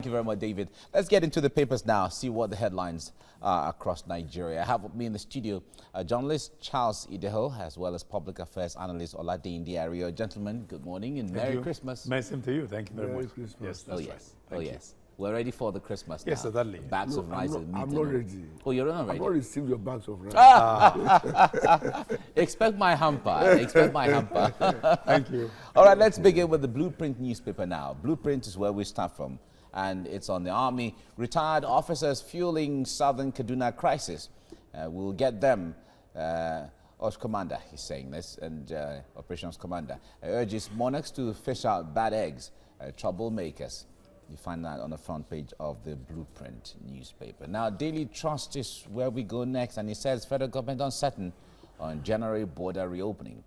Thank you very much, David. Let's get into the papers now, see what the headlines are across Nigeria. I have with me in the studio journalist Charles Ideho, as well as public affairs analyst Olade Ndiario. Gentlemen, good morning and Merry Christmas. Merry same to you. Thank you very much. Christmas. Yes, that's right. Oh, yes. We're ready for the Christmas now. Yes, certainly. Bags of rice and meat. I'm not ready. Oh, you're not ready? I've not received your bags of rice. Expect my hamper. Expect my hamper. Thank you. All right, let's begin with the Blueprint newspaper now. Blueprint is where we start from, and it's on the army. Retired officers fueling Southern Kaduna crisis. We'll get them. Osh Commander, he's saying this, and Operations Commander urges monarchs to fish out bad eggs, troublemakers. You find that on the front page of the Blueprint newspaper. Now, Daily Trust is where we go next, and it says federal government uncertain on January border reopening.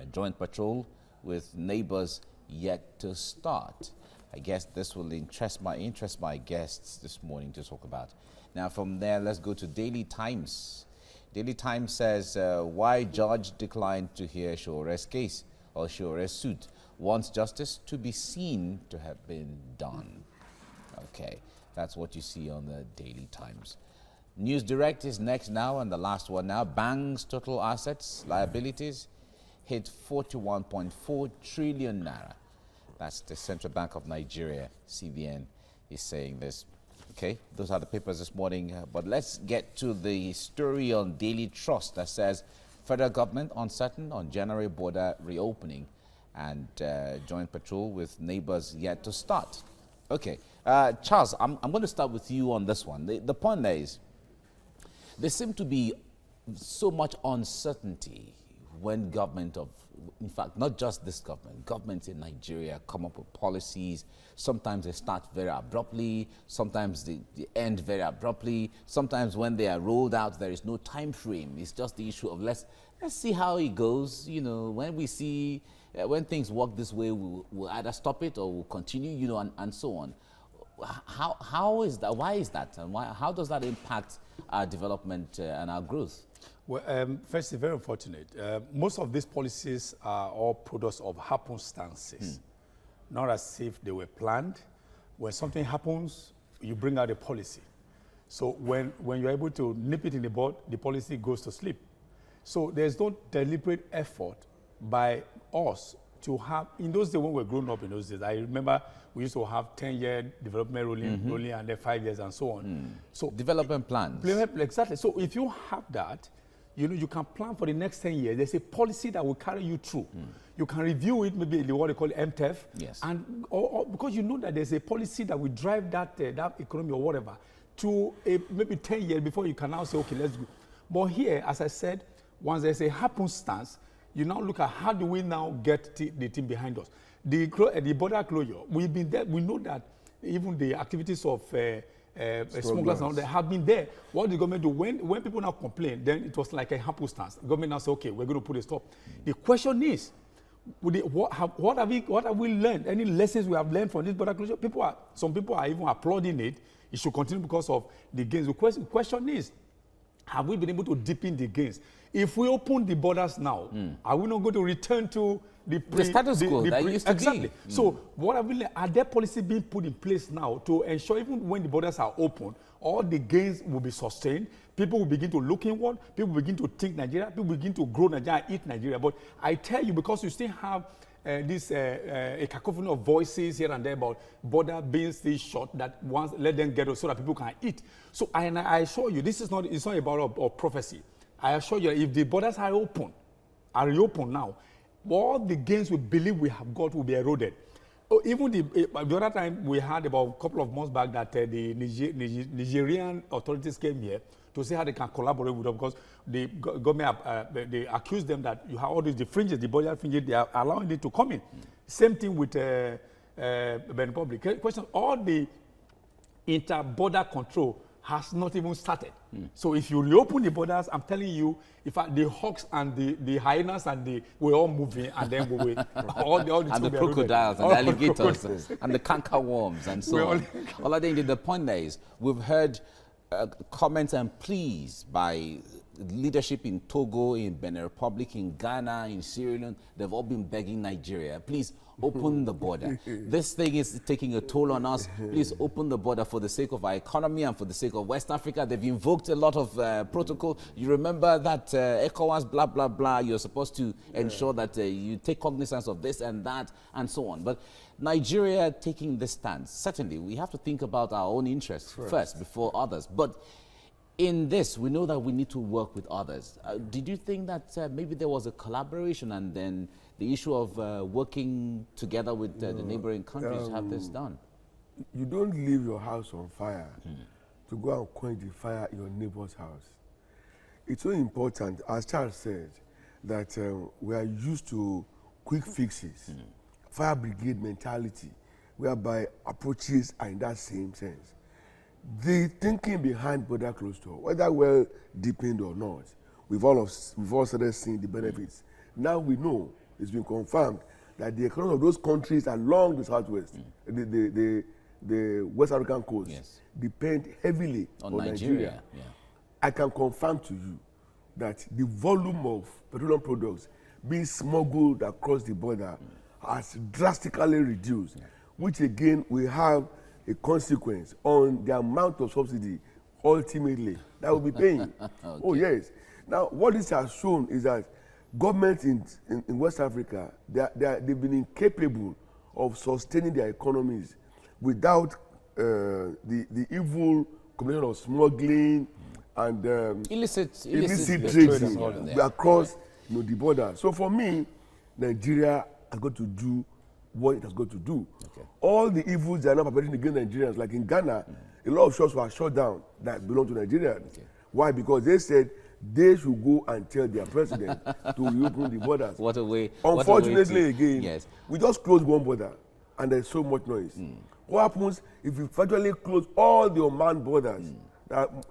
A joint patrol with neighbors yet to start. I guess this will interest my guests this morning to talk about. Now, from there, let's go to Daily Times. Daily Times says why judge declined to hear Shore's case or Shore's suit. Wants justice to be seen to have been done. Okay, that's what you see on the Daily Times. News Direct is next now, and the last one now. Banks' total assets, liabilities hit 41.4 trillion naira. That's the Central Bank of Nigeria, CBN, is saying this. Okay, those are the papers this morning. But let's get to the story on Daily Trust that says federal government uncertain on January border reopening, and joint patrol with neighbors yet to start. Okay, Charles, I'm going to start with you on this one. The point there is, there seems to be so much uncertainty when in fact, not just this government, governments in Nigeria come up with policies. Sometimes they start very abruptly, sometimes they end very abruptly. Sometimes when they are rolled out, there is no time frame. It's just the issue of let's see how it goes. You know, when we see when things work this way, we'll either stop it or we'll continue, you know, and so on. How is that? Why is that? And how does that impact our development and our growth? Well, first, it's very unfortunate. Most of these policies are all products of happenstances, not as if they were planned. When something happens, you bring out a policy. So when you're able to nip it in the bud, the policy goes to sleep. So there's no deliberate effort by us to have, in those days when we were growing up in those days, I remember we used to have 10-year development rolling and then 5 years and so on. So development plans. Exactly. So if you have that, you know, you can plan for the next 10 years. There's a policy that will carry you through. You can review it, maybe what they call MTEF. Yes. And or because you know that there's a policy that will drive that economy or whatever to maybe 10 years before you can now say, okay, let's go. But here, as I said, once there's a happenstance, you now look at how do we now get the team behind us. The border closure, we've been there. We know that even the activities of smugglers and all that have been there. What did the government do? When people now complain, then it was like a happenstance. The government now said, okay, we're going to put a stop. The question is, what have we learned? Any lessons we have learned from this border closure? Some people are even applauding it. It should continue because of the gains. The question is, have we been able to deepen the gains? If we open the borders now, are we not going to return to the status quo that used to exactly. be? So what are there policies being put in place now to ensure even when the borders are open, all the gains will be sustained? People will begin to look inward. People will begin to think Nigeria. People begin to grow Nigeria, eat Nigeria. But I tell you, because you still have a cacophony of voices here and there about border being still shut, that once let them get so that people can eat. So I assure you, it's not about a prophecy. I assure you, if the borders are reopened now, all the gains we believe we have got will be eroded. Oh, even the other time we had about a couple of months back that the Nigerian authorities came here to see how they can collaborate with them, because the government they accuse them that you have all these fringes, the border fringes, they are allowing it to come in. Same thing with Benin Republic. Question: all the inter-border control has not even started. So if you reopen the borders, I'm telling you, in fact, the hawks and the hyenas and we're all moving, and then we will all the and the crocodiles and the alligators and the canker worms and so on. All I think the point there is, we've heard comments and pleas by leadership in Togo, in Benin Republic, in Ghana, in Sierra Leone. They've all been begging Nigeria, please open the border. This thing is taking a toll on us. Please open the border for the sake of our economy and for the sake of West Africa. They've invoked a lot of protocol. You remember that ECOWAS, blah, blah, blah. You're supposed to ensure that you take cognizance of this and that and so on. But Nigeria taking this stance, certainly we have to think about our own interests first before others. But in this, we know that we need to work with others. Did you think that maybe there was a collaboration and then the issue of working together with the neighboring countries to have this done? You don't leave your house on fire to go and quench the fire in your neighbor's house. It's so important, as Charles said, that we are used to quick fixes, fire brigade mentality, whereby approaches are in that same sense. The thinking behind border closed door, whether well deepened or not, we've all started seeing the benefits. Now we know, it's been confirmed, that the economy of those countries along the southwest, the West African coast, depend heavily on Nigeria. Yeah. I can confirm to you that the volume of petroleum products being smuggled across the border has drastically reduced, which again will have a consequence on the amount of subsidy ultimately that will be paying. Oh yes. Now what this has shown is that governments in West Africa, they've been incapable of sustaining their economies without the evil combination of smuggling and illicit trading across the border. So for me, Nigeria has got to do what it has got to do. All the evils that are now perpetrating against Nigerians, like in Ghana, a lot of shops were shut down that belong to Nigerians. Why? Because they said they should go and tell their president to reopen the borders. What a way. Unfortunately, again, we just closed one border and there's so much noise. What happens if we virtually close all the unmanned borders?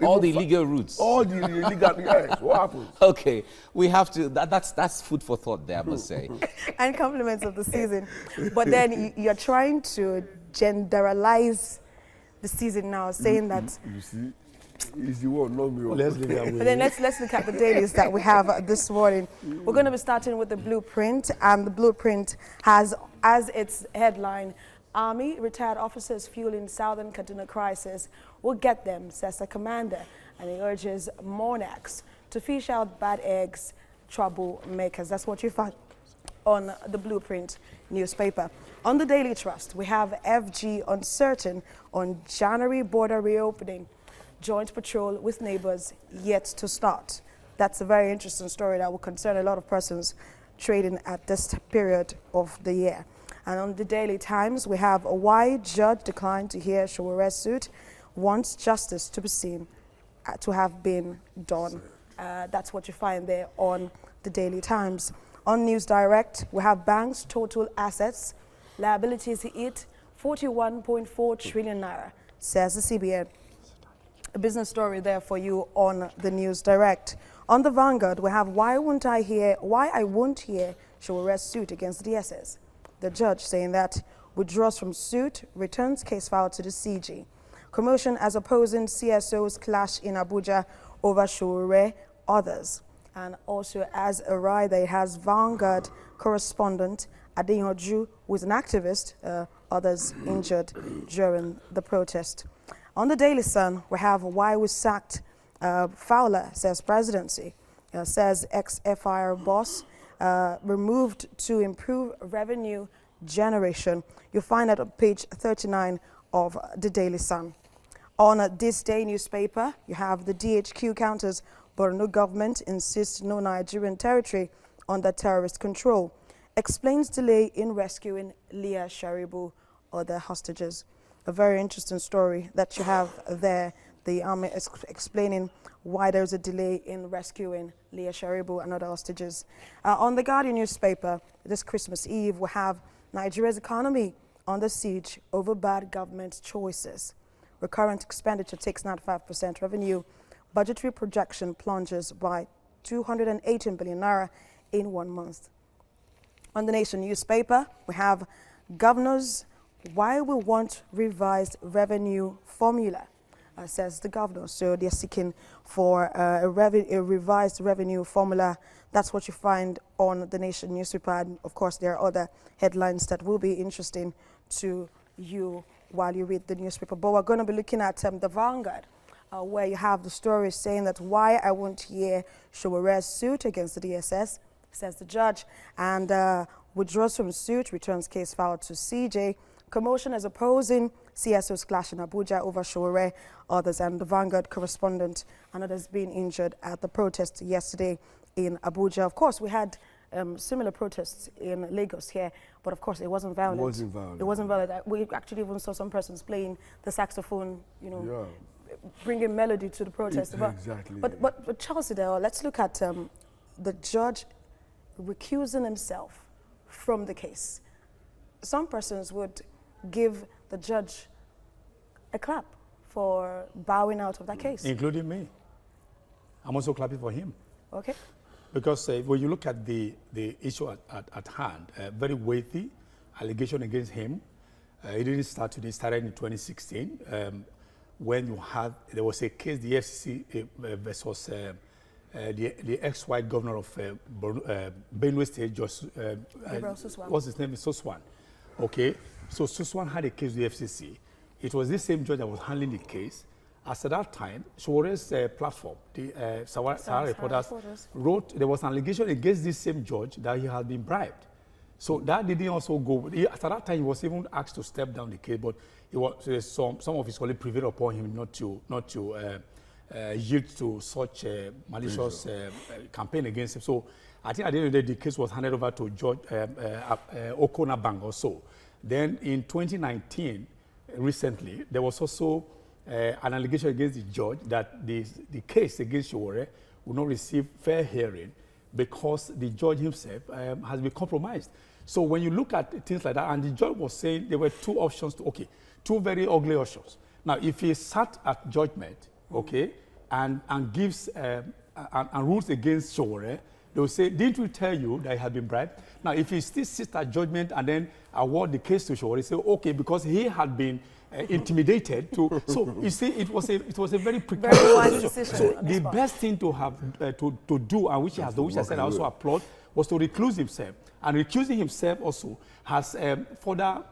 All the illegal routes. All the illegal, yes. What happens? Okay, we have to, that's food for thought there, I must say. And compliments of the season. But then you're trying to generalize the season now, saying that... You see, it's the one, not me. Let's leave that way. But then let's look at the dailies that we have this morning. We're going to be starting with the blueprint, and the blueprint has as its headline, Army retired officers fueling Southern Kaduna crisis. We'll get them, says the commander, and he urges monarchs to fish out bad eggs, troublemakers. That's what you find on the Blueprint newspaper. On the Daily Trust, we have FG uncertain on January border reopening. Joint patrol with neighbors yet to start. That's a very interesting story that will concern a lot of persons trading at this period of the year. And on the Daily Times, we have a why judge declined to hear Showere's suit, wants justice to be seen to have been done. That's what you find there on the Daily Times. On News Direct, we have banks' total assets, liabilities hit 41.4 trillion naira, says the CBN. A business story there for you on the News Direct. On the Vanguard, we have why I won't hear Showere's suit against the DSS. The judge saying that withdraws from suit, returns case file to the CG. Commotion as opposing CSOs clash in Abuja over Showere, others. And also as a rider, it has Vanguard correspondent Adeyanju, who is an activist, others injured during the protest. On the Daily Sun, we have why we sacked Fowler, says presidency, says ex-FIR boss, removed to improve revenue generation. You'll find that on page 39 of the Daily Sun. On This Day newspaper, you have the DHQ counters, Borno government insists no Nigerian territory under terrorist control. Explains delay in rescuing Leah Sharibu, other hostages. A very interesting story that you have there. The army is explaining why there's a delay in rescuing Leah Sharibu and other hostages. On the Guardian newspaper, this Christmas Eve, we have Nigeria's economy under siege over bad government choices. Recurrent expenditure takes 95% revenue. Budgetary projection plunges by 218 billion naira in 1 month. On the Nation newspaper, we have governors, why we want revised revenue formula. says the governor. So they're seeking for a revised revenue formula. That's what you find on the Nation newspaper. And of course, there are other headlines that will be interesting to you while you read the newspaper. But we're going to be looking at the Vanguard, where you have the story saying that why I won't hear Showore's suit against the DSS, says the judge, and withdraws from suit, returns case filed to CJ. Commotion as opposing CSOs clash in Abuja over Showore, others, and the Vanguard correspondent and others being injured at the protest yesterday in Abuja. Of course, we had similar protests in Lagos here, but of course it wasn't violent. It wasn't violent. It wasn't violent. We actually even saw some persons playing the saxophone, you know, bringing melody to the protest. Exactly. But Charles Idel, let's look at the judge recusing himself from the case. Some persons would give the judge a clap for bowing out of that case. Including me. I'm also clapping for him. Okay. Because when you look at the issue at hand, very weighty allegation against him. It didn't start today, it started in 2016 when there was a case, the FCC versus the ex-white governor of Benue State, what's his name? Soswan. Okay, so Soswan had a case with the FCC. It was this same judge that was handling the case. As at that time, Showore's platform, the Sahara Reporters, wrote there was an allegation against this same judge that he had been bribed. So that didn't also go. At that time, he was even asked to step down the case, but it was some of his colleagues prevailed upon him not to yield to such malicious campaign against him. So I think at the end of the day, the case was handed over to Judge Okona Bang or so. Then in 2019, recently, there was also an allegation against the judge that the case against Showore will not receive fair hearing because the judge himself has been compromised. So when you look at things like that, and the judge was saying there were two options, two very ugly options. Now, if he sat at judgment, and gives and rules against Showore, they will say, didn't we tell you that he had been bribed? Now, if he still sits at judgment and then award the case to Showore, say, okay, because he had been intimidated to. So you see, it was a very precarious decision. So the best thing to have to do, and which he has done, which I said I also applaud, was to recluse himself. And recusing himself also has further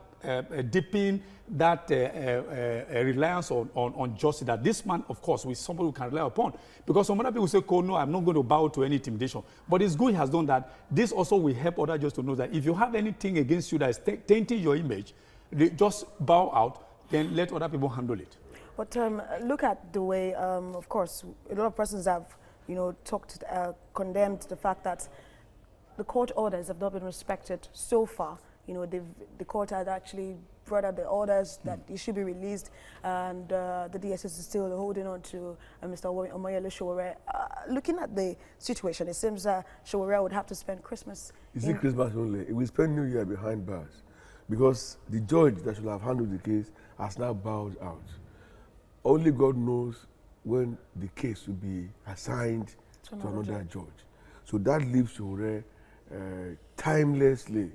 deepened that reliance on justice. That this man, of course, is somebody who can rely upon. Because some other people say, "Oh no, I'm not going to bow to any intimidation." But it's good he has done that. This also will help others just to know that if you have anything against you that is tainting your image, just bow out. Then let other people handle it. But look at the way, of course, a lot of persons have, condemned the fact that the court orders have not been respected so far. The court had actually brought out the orders that he should be released, and the DSS is still holding on to Mr. Omoyele Showore. Looking at the situation, it seems Showore would have to spend Christmas. Is it Christmas only? We spend New Year behind bars because the judge that should have handled the case has now bowed out. Only God knows when the case will be assigned to another judge. So that leaves Showore timelessly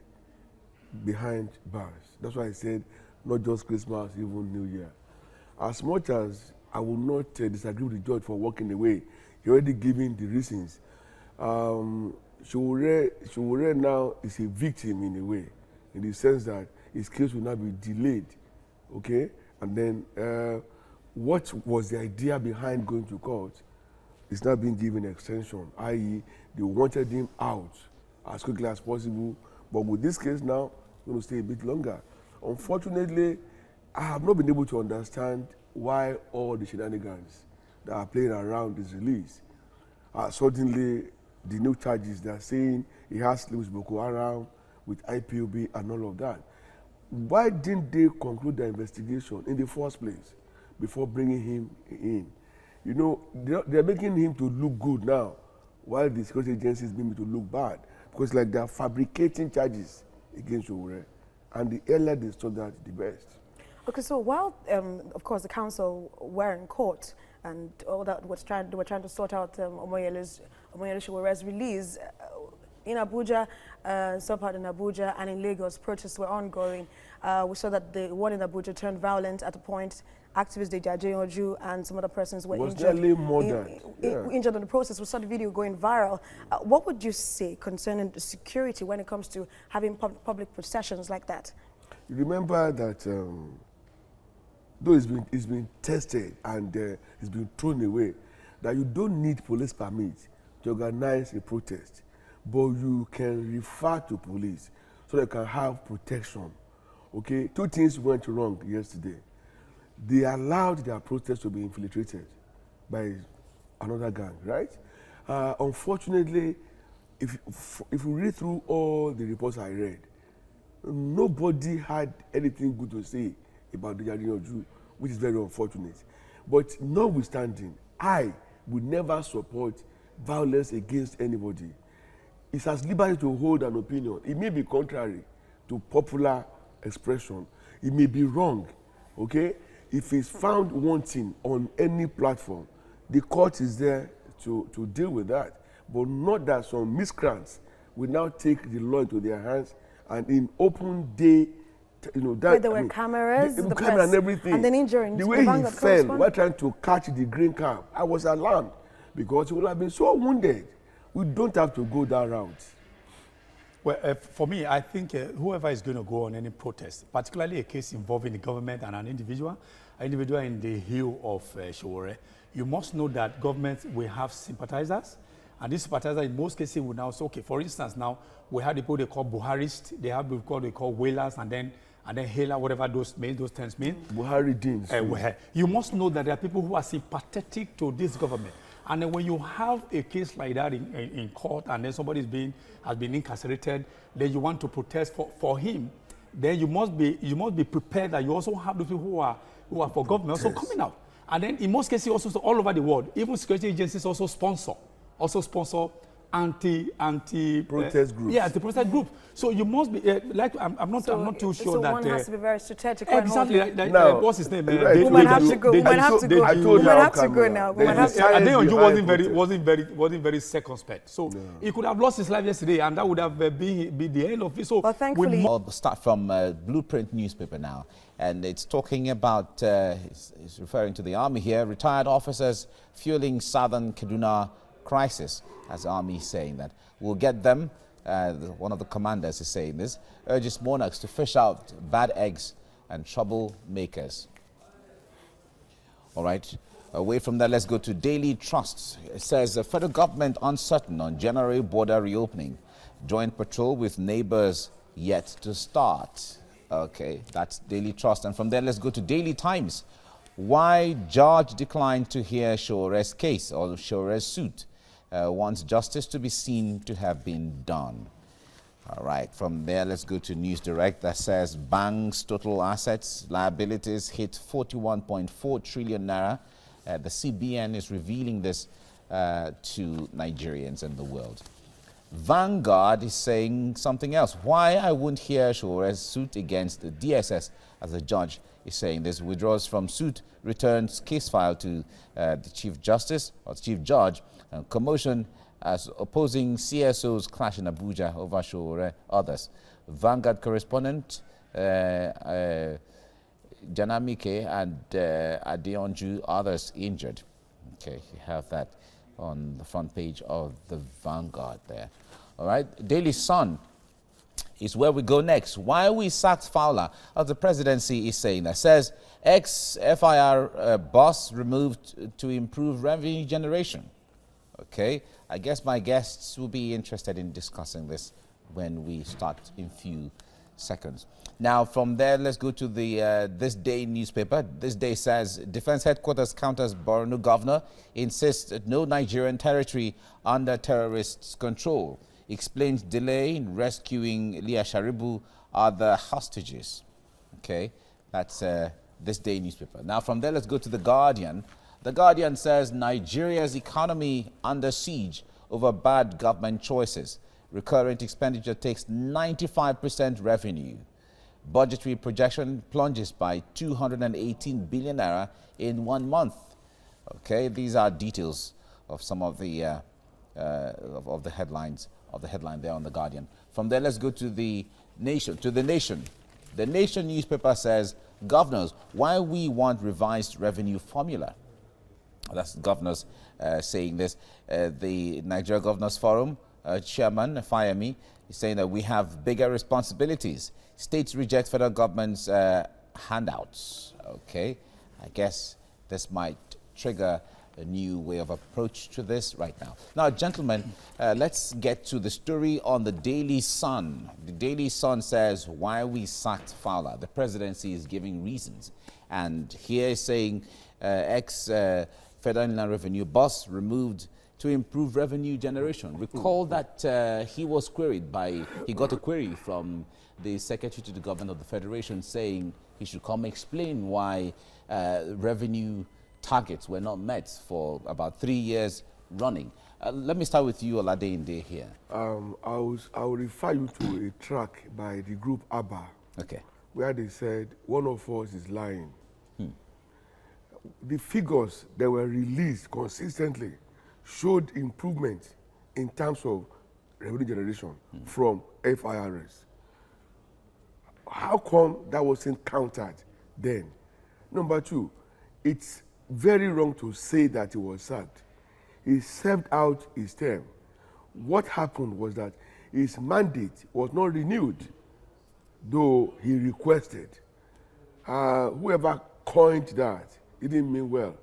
behind bars. That's why I said not just Christmas, even New Year. As much as I will not disagree with the judge for walking away, he already given the reasons. Showore now is a victim in a way, in the sense that his case will now be delayed. Okay, and then what was the idea behind going to court is now being given extension, i.e. they wanted him out as quickly as possible, but with this case now, we're going to stay a bit longer. Unfortunately, I have not been able to understand why all the shenanigans that are playing around this release are suddenly the new charges. They are saying he has links with Boko Haram, with IPOB and all of that. Why didn't they conclude the investigation in the first place before bringing him in? They're making him to look good now, while the security agencies make him to look bad. Because like they're fabricating charges against Showore, and the earlier they stop that, the best. Okay, so while, of course, the council were in court and all that they were trying to sort out Omoyele Showore's release, in Abuja, some part in Abuja and in Lagos, protests were ongoing. We saw that the one in Abuja turned violent at a point, activist Judicial and some other persons were nearly murdered. Injured in the process. We saw the video going viral. What would you say concerning the security when it comes to having public processions like that? You remember that though it's been tested and it's been thrown away, that you don't need police permit to organize a protest, but you can refer to police so they can have protection. Okay, 2 things went wrong yesterday. They allowed their protest to be infiltrated by another gang, right? Unfortunately, if you read through all the reports I read, nobody had anything good to say about the Judicial, which is very unfortunate. But notwithstanding, I would never support violence against anybody. It's as liberty to hold an opinion. It may be contrary to popular expression. It may be wrong, okay? If it's found wanting on any platform, the court is there to deal with that. But not that some miscreants will now take the law into their hands and in open day, you know, that there were cameras, the camera press, and everything. And then injuring. The way he fell while trying to catch the green cab, I was alarmed because he would have been so wounded. We don't have to go that route. Well, for me, I think whoever is going to go on any protest, particularly a case involving the government and an individual in the heel of Showore, you must know that government will have sympathizers, and these sympathizers in most cases will now say, okay, for instance, now we have the people they call Buharists, they have people they call whalers, and then Hailer, whatever those terms mean. Buhari Deans. You must know that there are people who are sympathetic to this government. And then when you have a case like that in court and then somebody has been incarcerated, then you want to protest for him, then you must be prepared that you also have the people who are for government also coming out. And then in most cases also all over the world, even security agencies also sponsor anti-protest groups. Yeah, anti-protest group. So you must be I'm not too sure so that one has to be very strategic. Exactly. Now, what's his name? Women have to go. Women have to go. I told women have to go now. Women have to. Adeyanju wasn't very circumspect. So he could have lost his life yesterday, and that would have been the end of it. So well, thankfully, I'll start from Blueprint newspaper now, and it's talking about. It's referring to the army here. Retired officers fueling Southern Kaduna crisis, as the army is saying that. We'll get them, one of the commanders is saying this, urges monarchs to fish out bad eggs and troublemakers. All right, away from that, let's go to Daily Trust. It says the federal government uncertain on January border reopening. Joint patrol with neighbors yet to start. Okay, that's Daily Trust. And from there, let's go to Daily Times. Why judge declined to hear Showore's case or Showore's suit. Wants justice to be seen to have been done. All right, from there, let's go to News Direct that says banks' total assets, liabilities hit 41.4 trillion naira. The CBN is revealing this to Nigerians and the world. Vanguard is saying something else. Why I wouldn't hear Showore's suit against the DSS, as the judge is saying this, withdraws from suit, returns case file to the Chief Justice or Chief Judge. Commotion as opposing CSOs clash in Abuja over Showore, others. Vanguard correspondent Janamike and Adeyanju, others injured. Okay, you have that on the front page of the Vanguard there. All right, Daily Sun is where we go next. Why we sacked Fowler, as the presidency is saying that. Says ex-FIR boss removed to improve revenue generation. Okay, I guess my guests will be interested in discussing this when we start in few seconds. Now, from there, let's go to the This Day newspaper. This Day says Defense Headquarters counters Borno governor, insists no Nigerian territory under terrorists' control. Explains delay in rescuing Leah Sharibu, other hostages. Okay, that's This Day newspaper. Now, from there, let's go to The Guardian. The Guardian says Nigeria's economy under siege over bad government choices. Recurrent expenditure takes 95% revenue. Budgetary projection plunges by 218 billion naira in 1 month. Okay, these are details of some of the headlines of the headline there on The Guardian. From there, let's go to The Nation. The Nation newspaper says governors why we want revised revenue formula. That's the governors saying this. The Nigeria Governors Forum chairman, Fayemi, is saying that we have bigger responsibilities. States reject federal government's handouts. Okay, I guess this might trigger a new way of approach to this right now. Now, gentlemen, let's get to the story on the Daily Sun. The Daily Sun says why we sacked Fowler. The presidency is giving reasons. And here is saying ex-Federal Inland Revenue boss removed to improve revenue generation. Recall that he was queried by, he got a query from the Secretary to the Government of the Federation saying he should come explain why revenue targets were not met for about 3 years running. Let me start with you, Oladeyinde, here. I will refer you to a track by the group ABBA, Okay. where they said one of us is lying. The figures that were released consistently showed improvement in terms of revenue generation from FIRS. How come that wasn't countered then? Number two, it's very wrong to say that he was sacked. He served out his term. What happened was that his mandate was not renewed, though he requested. Whoever coined that, it didn't mean well.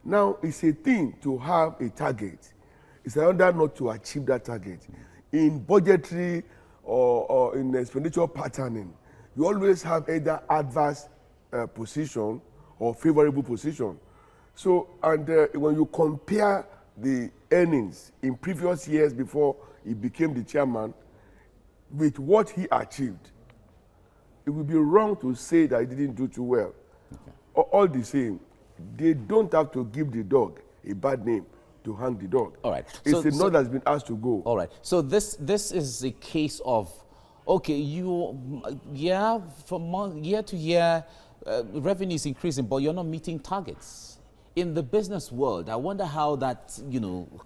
Now, it's a thing to have a target. It's another not to achieve that target. In budgetary or in expenditure patterning, you always have either adverse position or favorable position. So, and when you compare the earnings in previous years before he became the chairman with what he achieved, it would be wrong to say that he didn't do too well. Okay. All the same, they don't have to give the dog a bad name to hang the dog. All right. It's a note that's been asked to go. All right. So this is a case of, okay, from year to year, revenue is increasing, but you're not meeting targets. In the business world, I wonder how that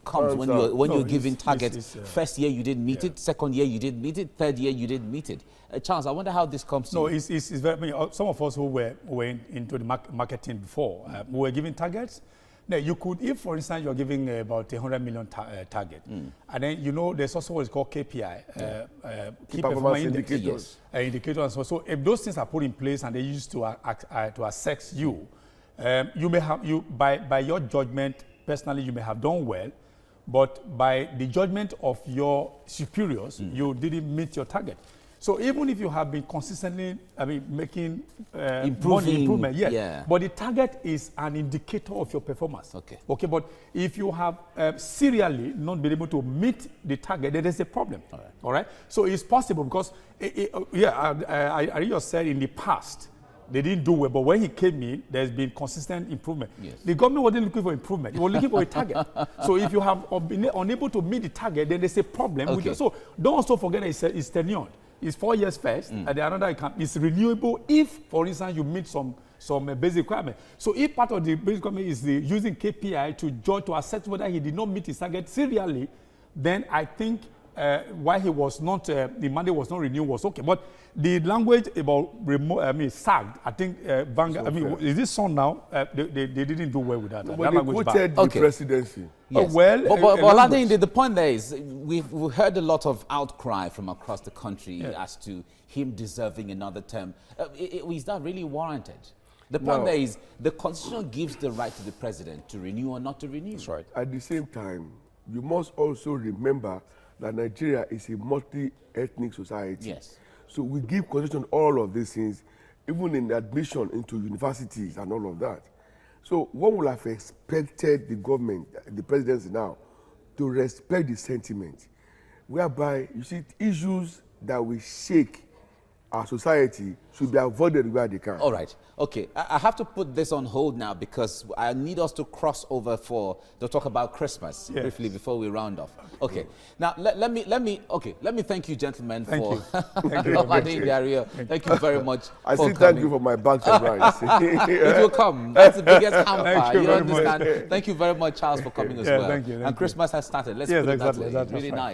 comes when you're giving targets. First year you didn't meet it, second year you didn't meet it, third year you didn't meet it. Charles, I wonder how this comes to you. No, it's very, some of us who were into the marketing before, we were giving targets. Now, you could, if for instance you're giving about 100 million target, and then there's also what's called KPI, key performance indicators. Indicators. So if those things are put in place and they used to assess you, you may have by your judgment personally you may have done well, but by the judgment of your superiors, you didn't meet your target. So even if you have been consistently, making improvement, yes. Yeah. But the target is an indicator of your performance. Okay. Okay. But if you have serially not been able to meet the target, then there's a problem. All right. All right. So it's possible because, I just said in the past they didn't do well, but when he came in, there's been consistent improvement. Yes. The government wasn't looking for improvement; it was looking for a target. So if you have been unable to meet the target, then there's a problem. Okay. So don't also forget that it's tenured. It's 4 years first, and the another is renewable if, for instance, you meet some basic requirement. So if part of the basic requirement is using KPI to judge, to assess whether he did not meet his target serially, then I think why he was not, the mandate was not renewed was okay. But the language about sagged, I think, is this song now? They didn't do well with that. But they quoted the presidency. Yes. But the point there is we've heard a lot of outcry from across the country as to him deserving another term. Is that really warranted? The point there is the Constitution gives the right to the president to renew or not to renew. That's right. At the same time, you must also remember that Nigeria is a multi-ethnic society. Yes. So we give consideration all of these things, even in admission into universities and all of that. So one would have expected the government, the presidency now, to respect the sentiment, whereby, you see, issues that will shake our society should be avoided where they can. All right. Okay. I have to put this on hold now because I need us to cross over to talk about Christmas briefly before we round off. Okay. Now let me thank you, gentlemen, for thank you. Thank you very much. I say thank you for my bags of rice. It will come. That's the biggest hamper. You understand? Much. Thank you very much, Charles, for coming as well. Thank you. And Christmas has started. Let's put it that way. Really nice.